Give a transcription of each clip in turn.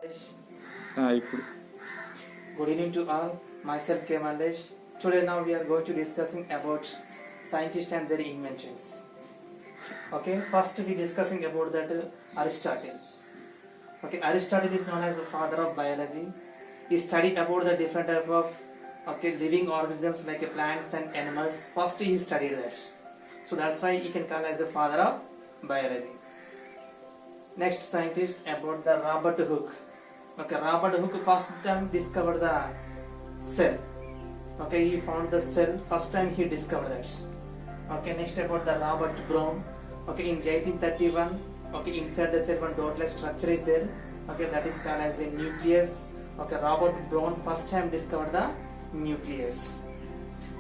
ఇప్పుడు Good evening to all. Myself K. Mallesh. Today now we are going to discussing about scientists and their inventions. Okay, first we discussing about that Aristotle. Okay, Aristotle is known as the father of biology. He studied about the different type of living organisms like plants and animals. First he studied that. So that's why he can call as the father of biology. Next scientist about the Robert Hooke. Okay, Robert Hooke first time discovered the cell. Okay, he found the cell. First time he discovered that. Okay, next about the Robert Brown. Okay, in 1831. Okay, inside the cell one dot-like structure is there. Okay, that is called as a nucleus. Okay, Robert Brown first time discovered the nucleus.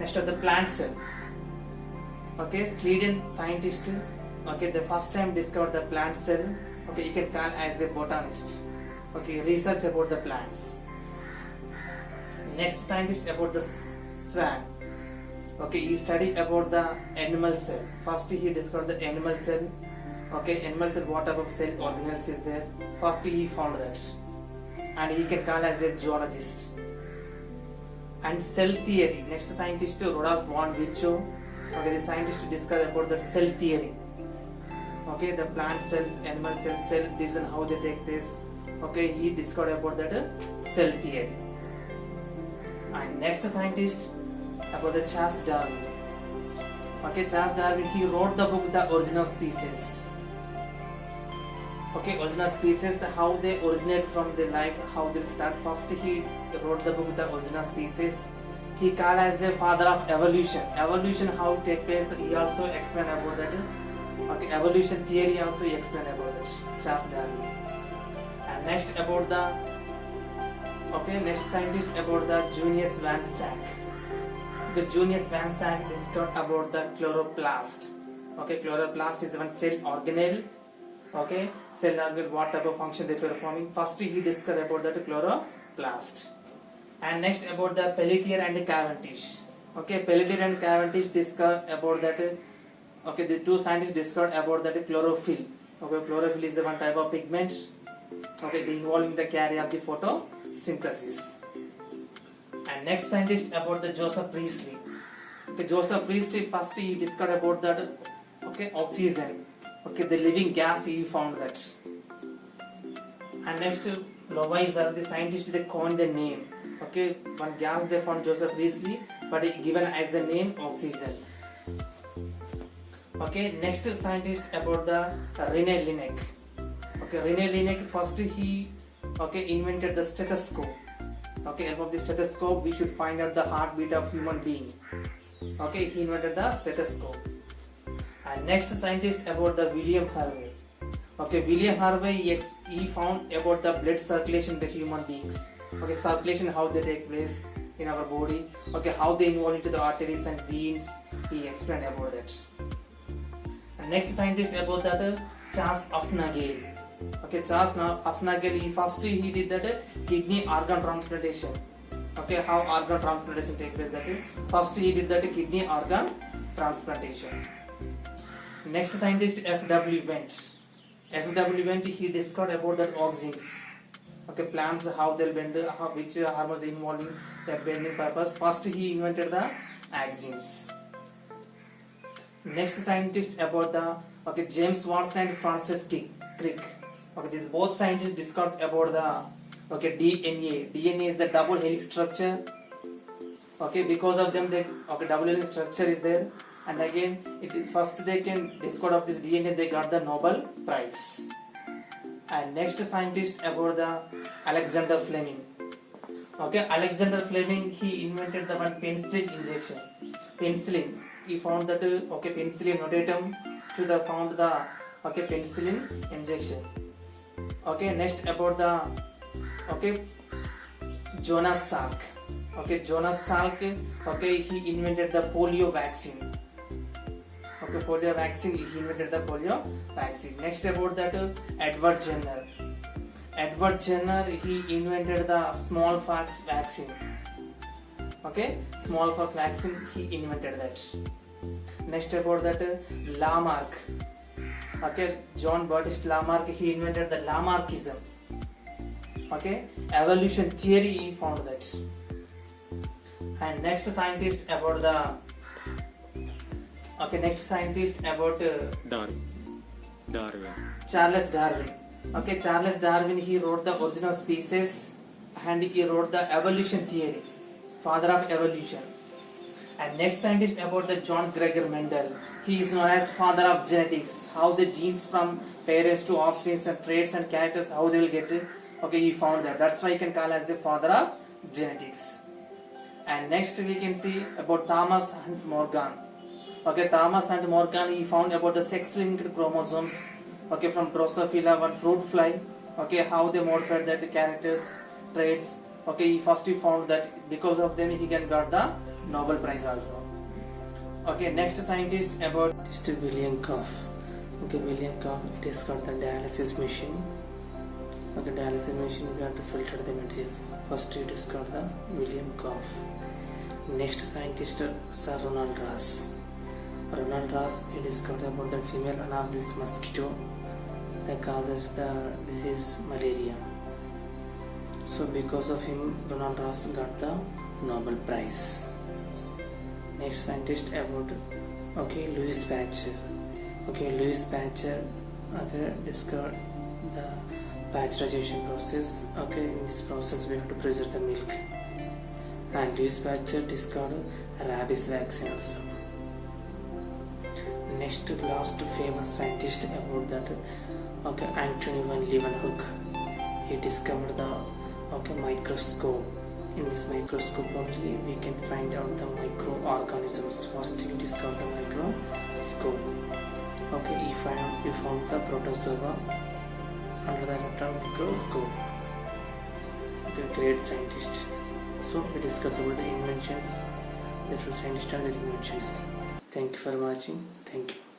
Next of the plant cell. Okay, Sweden scientist. Okay, the first time discovered the plant cell. Okay, you can call as a botanist. Okay, research about the plants. Next scientist about the swan. Okay, he studied about the animal cell. First he discovered the animal cell. Okay, animal cell, what type of cell organelles is there. First he found that, and he can call as a zoologist. And cell theory. Next scientist Rudolf von Virchow. Okay, the scientist discovered about the cell theory. Okay, the plant cells, animal cells, cell division, how they take place. Okay, he discovered about that cell theory. And next scientist about the Charles Darwin. Okay, Charles Darwin, he wrote the book The Origin of Species. Okay, Origin of Species, how they originate from their life, how they start. First he wrote the book The Origin of Species. He called as the father of evolution. Evolution, how it take place, he also explained about that. Okay, evolution theory also he explained about that, Charles Darwin. And next about the next scientist about the Junius Van Zach. The Junius Van Zach discovered about the chloroplast. Okay, chloroplast is one cell organelle. Okay, cell organelle, what type of function they performing. First he discovered about that chloroplast. And next about the Pelletier and Cavendish. Okay, Pelletier and Cavendish discovered about that. Okay, the two scientists discovered about that chlorophyll. Okay, chlorophyll is the one type of pigment. Okay, they involving the carry of the photosynthesis. And next scientist about the Joseph Priestley. Okay, Joseph Priestley first he discovered about that. Okay, oxygen. Okay, the living gas he found that. And next Lavoisier, the scientist they coined the name. Okay, one gas they found Joseph Priestley, but it given as the name oxygen. Okay, next scientist about the René Laennec. Okay, René Laennec first he invented the stethoscope. Okay, above the stethoscope we should find out the heartbeat of human being. Okay, he invented the stethoscope. And next scientist about the William Harvey. Okay, William Harvey he found about the blood circulation in the human beings. Okay, circulation, how they take place in our body. Okay, how they involve into the arteries and veins. He explained about that. And next scientist about that Charles Afnagel. Okay, Charles Afnagel, he did that kidney organ transplantation. Okay, how organ transplantation take place, that is first he did that kidney organ transplantation. Next scientist F.W. Went. F.W. Went, he discovered about that auxins. Okay, plants, how they'll bend, which hormones they involve in their bending purpose. First he invented the axons. Next scientist about the James Watson and Francis Crick. Okay, these both scientists discovered about the DNA. DNA is the double helix structure. Okay, because of them double helix structure is there. And again, it is first they can discover of this DNA, they got the Nobel Prize. And next scientist about the Alexander Fleming. Okay, Alexander Fleming, he invented the one penicillin injection. Penicillin, he found that penicillin notatum to the found the penicillin injection. Okay, next about the Jonas Salk. Okay, Jonas Salk, he invented the polio vaccine. Okay, polio vaccine, he invented the polio vaccine. Next about that Edward Jenner. Edward Jenner, he invented the smallpox vaccine. Okay, smallpox vaccine, he invented that. Next about that Lamarck. Okay, John Baptiste Lamarck, he invented the Lamarckism. Okay, evolution theory he found that. And next scientist about Darwin. Charles Darwin. Okay, Charles Darwin, he wrote the Origin of Species and he wrote the evolution theory, father of evolution. And next scientist about the John Gregor Mendel. He is known as father of genetics. How the genes from parents to offspring and traits and characters, how they will get it. Okay, he found that. That's why he can call as the father of genetics. And next we can see about Thomas Hunt Morgan. Okay, Thomas Hunt Morgan, he found about the sex-linked chromosomes. Okay, from Drosophila and fruit fly. Okay, how they modified that characters, traits. Okay, he found that because of them he can got the Nobel Prize also. Okay, next scientist about William Koch. Okay, William Koch, it is called the dialysis machine. Okay, dialysis machine, we have to filter the materials. First it is called the William Koch. Next scientist, Sir Ronald Ross. Ronald Ross, it is called about the female Anopheles mosquito that causes the disease malaria. So because of him, Ronald Ross got the Nobel Prize. Next scientist about Louis Pasteur. Louis Pasteur discovered the pasteurization process. In this process we have to preserve the milk. And Louis Pasteur discovered rabies vaccine also. Next, last famous scientist about that, Antony van Leeuwenhoek. He discovered the microscope. In this microscope only we can find out the microorganisms. First he discovered the microscope. He found the protozoa under the electron microscope. Great scientist. So we discuss about the inventions, different scientists and their inventions. Thank you for watching. Thank you.